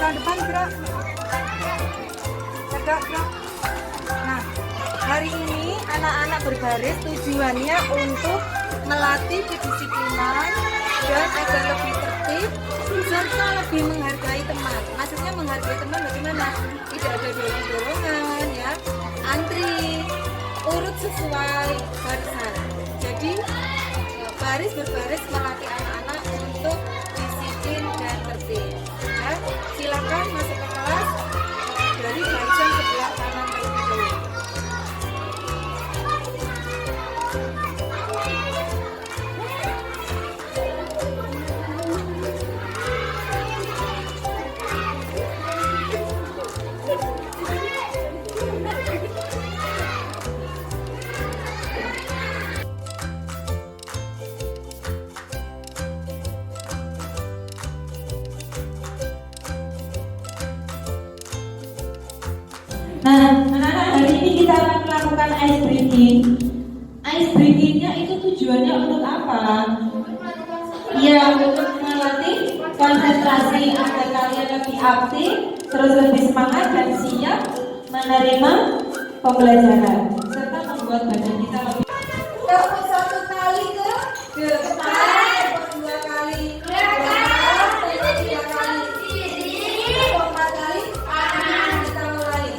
sebelah depan gerak. Tegak gerak. Nah, hari ini anak-anak berbaris tujuannya untuk melatih kedisiplinan dan agar lebih tertib serta lebih menghargai teman. Maksudnya menghargai teman bagaimana? Tidak ada dorong-dorongan ya, antri, urut sesuai barisan. Jadi baris berbaris melatih anak-anak untuk disiplin dan tertib. Ya, silakan masuk ke kelas dari barisan sebelah kanan terlebih dahulu. Nah, anak-anak, hari ini kita akan melakukan ice breaking. Ice breakingnya itu tujuannya untuk apa? Ya, untuk melatih konsentrasi agar kalian lebih aktif, terus lebih semangat dan siap menerima pembelajaran, serta membuat badan kita lebih. Tepuk satu kali ke depan, dua kali ke belakang, tiga kali kiri, empat kali kanan. Kita mulai.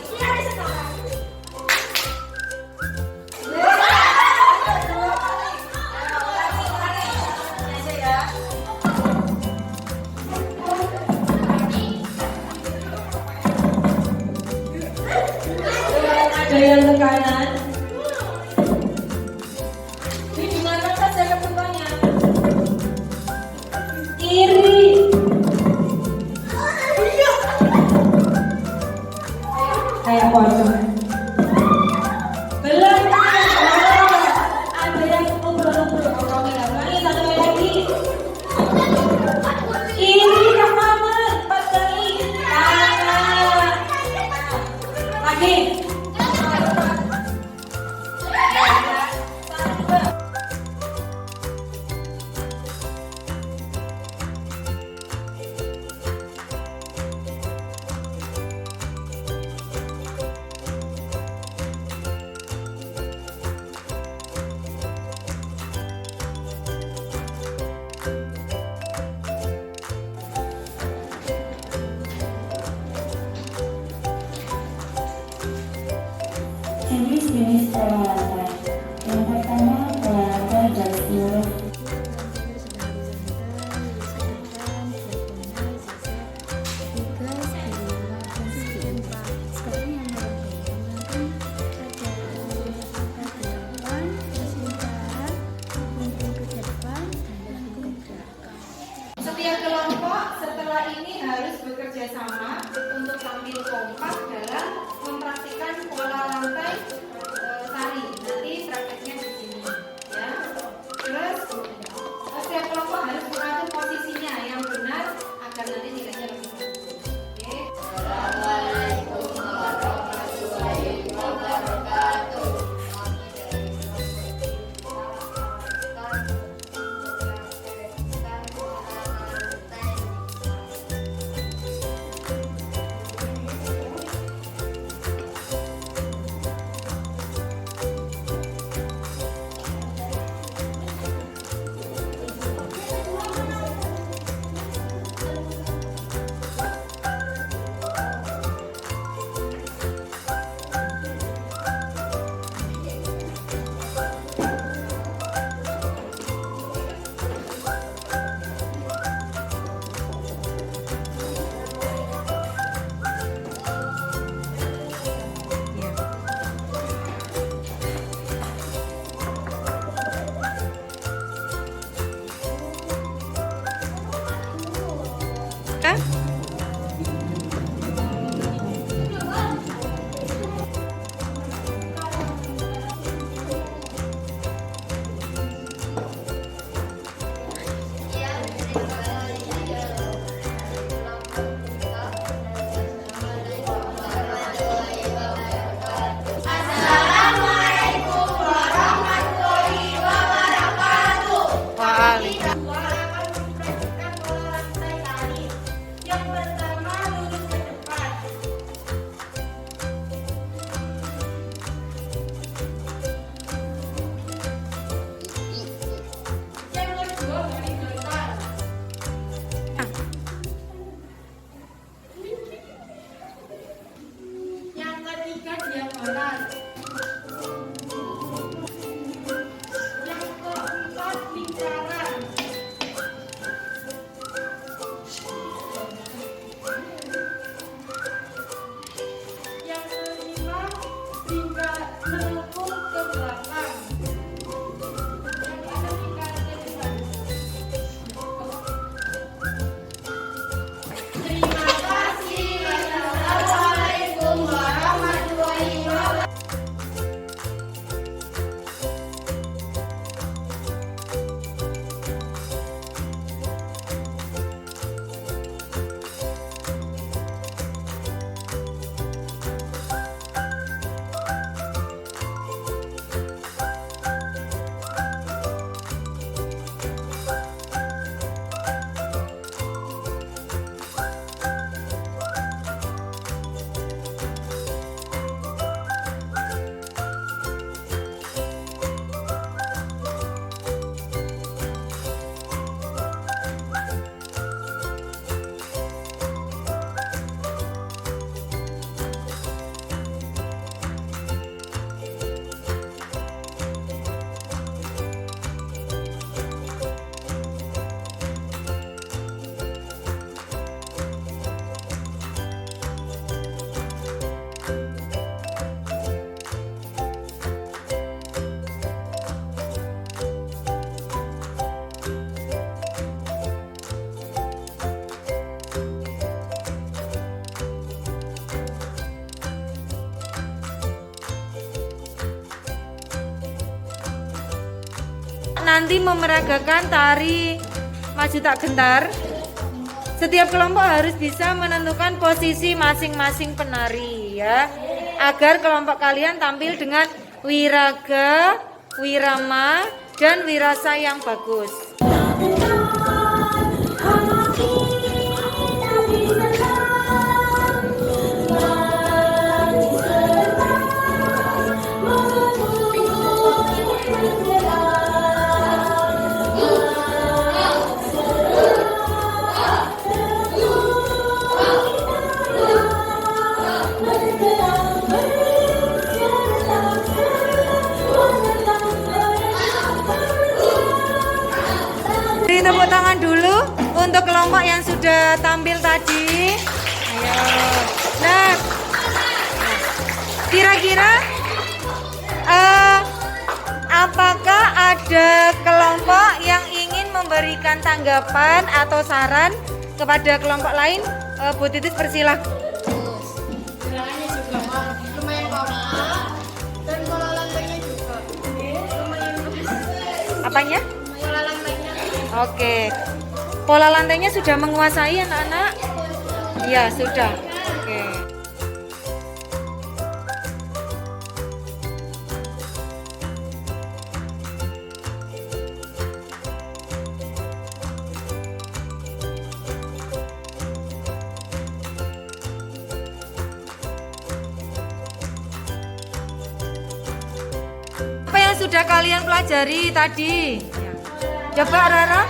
Dua kali. Aja ya. Ada yang ke kanan. Ini di mana saja kebutuhannya? Kiri. Kayak pocong. Belakang. Ada yang ngobrol-ngobrol. Lagi satu lagi. Kiri ke kanan. 4 kali. Kanan. Lagi. Jenis-jenis olahraga. Yang pertama olahraga dari seluruh. Setiap kelompok setelah ini harus bekerja sama untuk tampil kompak dalam mempraktikkan pola lantai tari. Nanti prakteknya di sini, ya. Terus setiap kelompok harus mengatur posisinya yang benar agar nanti nilainya lebih bagus. Oke. Assalamualaikum warahmatullahi wabarakatuh. nanti memeragakan tari maju tak gentar, setiap kelompok harus bisa menentukan posisi masing-masing penari ya, agar kelompok kalian tampil dengan wiraga, wirama, dan wirasa yang bagus. Beri tepuk tangan dulu untuk kelompok yang sudah tampil tadi. Ayo. Nah, kira-kira apakah ada kelompok yang ingin memberikan tanggapan atau saran kepada kelompok lain? Bu Titis persilahkan. Gerakannya juga lumayan kompak dan pola lantainya juga lumayan bagus. Apanya? Pola lantainya Oke. Pola lantainya sudah menguasai anak-anak? Iya, sudah. Oke. Apa yang sudah kalian pelajari tadi? Coba Rara.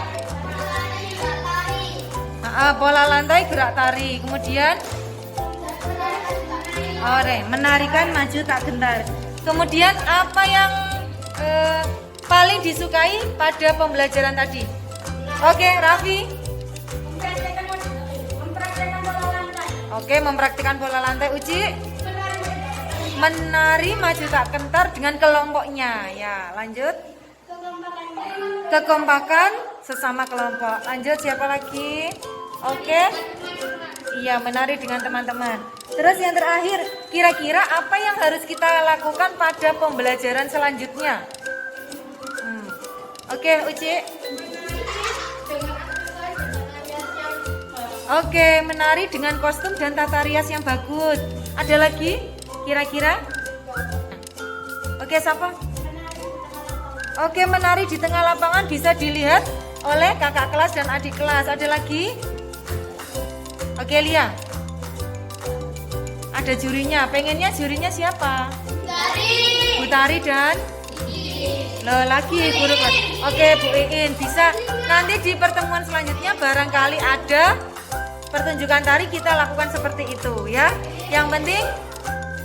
Pola lantai, gerak tari. Kemudian menarikan maju tak gentar. Kemudian apa yang paling disukai pada pembelajaran tadi? Oke, Raffi. Oke, mempraktikkan pola lantai. Uci. Menari maju tak gentar dengan kelompoknya. Ya, lanjut. Kekompakan sesama kelompok. Lanjut, siapa lagi? Oke. Iya, menari dengan teman-teman. Terus yang terakhir, kira-kira apa yang harus kita lakukan pada pembelajaran selanjutnya? Oke, Uci. Oke, menari dengan kostum dan tata rias yang bagus. Ada lagi? Kira-kira? Oke, siapa? Oke, menari di tengah lapangan bisa dilihat oleh kakak kelas dan adik kelas. Ada lagi? Oke, Lia. Ada jurinya. Pengennya jurinya siapa? Bu Tari dan? Loh, lagi guru kelas. Oke, Bu Iin. Bisa nanti di pertemuan selanjutnya barangkali ada pertunjukan tari, kita lakukan seperti itu ya. Yang penting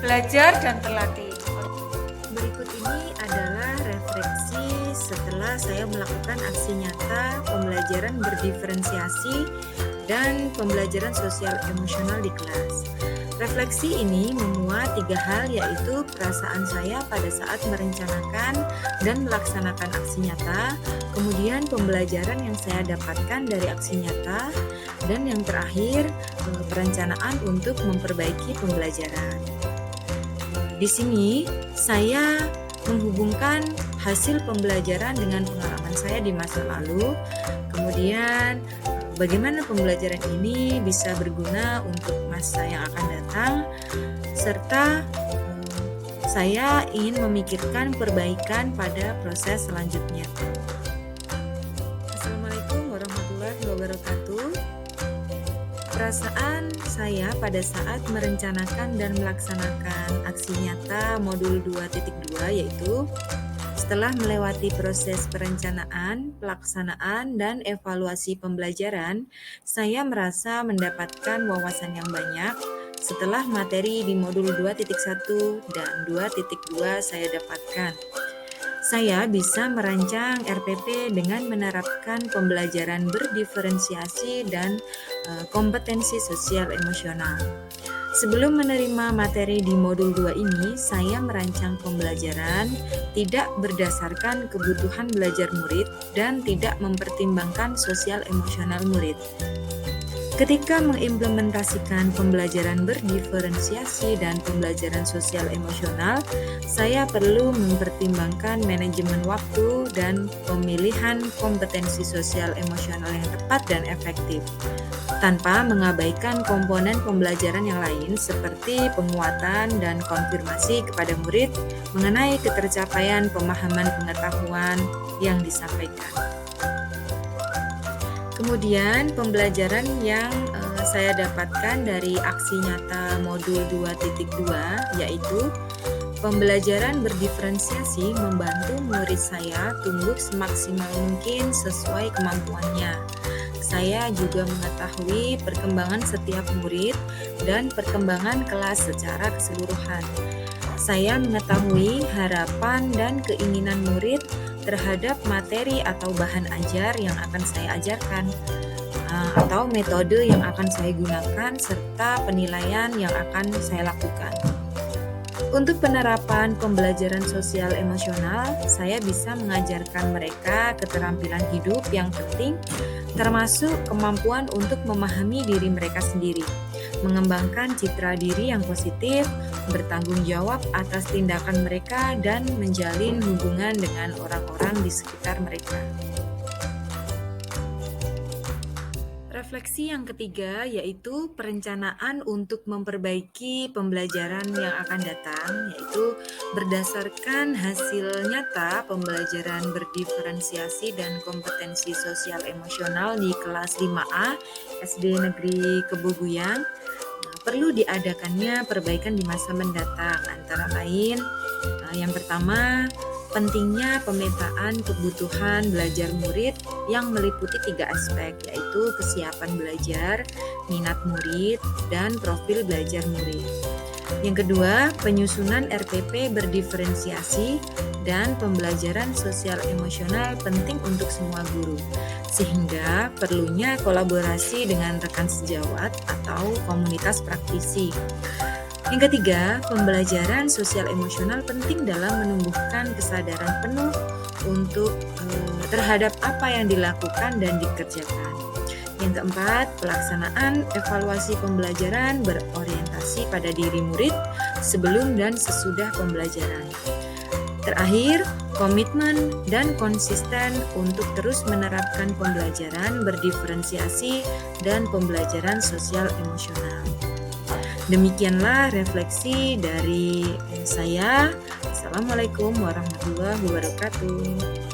belajar dan berlatih. Berikut ini adalah refleksi setelah saya melakukan aksi nyata pembelajaran berdiferensiasi dan pembelajaran sosial emosional di kelas. Refleksi ini memuat 3 hal, yaitu perasaan saya pada saat merencanakan dan melaksanakan aksi nyata, kemudian pembelajaran yang saya dapatkan dari aksi nyata, dan yang terakhir perencanaan untuk memperbaiki pembelajaran. Di sini saya menghubungkan hasil pembelajaran dengan pengalaman saya di masa lalu, kemudian bagaimana pembelajaran ini bisa berguna untuk masa yang akan datang, serta saya ingin memikirkan perbaikan pada proses selanjutnya. Assalamualaikum warahmatullahi wabarakatuh. Perasaan saya pada saat merencanakan dan melaksanakan aksi nyata modul 2.2 yaitu setelah melewati proses perencanaan, pelaksanaan, dan evaluasi pembelajaran, saya merasa mendapatkan wawasan yang banyak setelah materi di modul 2.1 dan 2.2 saya dapatkan. Saya bisa merancang RPP dengan menerapkan pembelajaran berdiferensiasi dan kompetensi sosial emosional. Sebelum menerima materi di modul 2 ini, saya merancang pembelajaran tidak berdasarkan kebutuhan belajar murid dan tidak mempertimbangkan sosial emosional murid. Ketika mengimplementasikan pembelajaran berdiferensiasi dan pembelajaran sosial emosional, saya perlu mempertimbangkan manajemen waktu dan pemilihan kompetensi sosial emosional yang tepat dan efektif, tanpa mengabaikan komponen pembelajaran yang lain seperti penguatan dan konfirmasi kepada murid mengenai ketercapaian pemahaman pengetahuan yang disampaikan. Kemudian pembelajaran yang saya dapatkan dari aksi nyata modul 2.2 yaitu pembelajaran berdiferensiasi membantu murid saya tumbuh semaksimal mungkin sesuai kemampuannya. Saya juga mengetahui perkembangan setiap murid dan perkembangan kelas secara keseluruhan. Saya mengetahui harapan dan keinginan murid terhadap materi atau bahan ajar yang akan saya ajarkan, atau metode yang akan saya gunakan, serta penilaian yang akan saya lakukan. Untuk penerapan pembelajaran sosial emosional, saya bisa mengajarkan mereka keterampilan hidup yang penting, termasuk kemampuan untuk memahami diri mereka sendiri, mengembangkan citra diri yang positif, bertanggung jawab atas tindakan mereka, dan menjalin hubungan dengan orang-orang di sekitar mereka. Refleksi yang ketiga yaitu perencanaan untuk memperbaiki pembelajaran yang akan datang, yaitu berdasarkan hasil nyata pembelajaran berdiferensiasi dan kompetensi sosial emosional di kelas 5A SD Negeri Keboguyang. Perlu diadakannya perbaikan di masa mendatang, antara lain yang pertama, pentingnya pemetaan kebutuhan belajar murid yang meliputi 3 aspek, yaitu kesiapan belajar, minat murid, dan profil belajar murid. Yang kedua, penyusunan RPP berdiferensiasi dan pembelajaran sosial emosional penting untuk semua guru, sehingga perlunya kolaborasi dengan rekan sejawat atau komunitas praktisi. Yang ketiga, pembelajaran sosial emosional penting dalam menumbuhkan kesadaran penuh untuk terhadap apa yang dilakukan dan dikerjakan. Yang keempat, pelaksanaan evaluasi pembelajaran berorientasi pada diri murid sebelum dan sesudah pembelajaran. Terakhir, komitmen dan konsisten untuk terus menerapkan pembelajaran berdiferensiasi dan pembelajaran sosial emosional. Demikianlah refleksi dari saya. Assalamualaikum warahmatullahi wabarakatuh.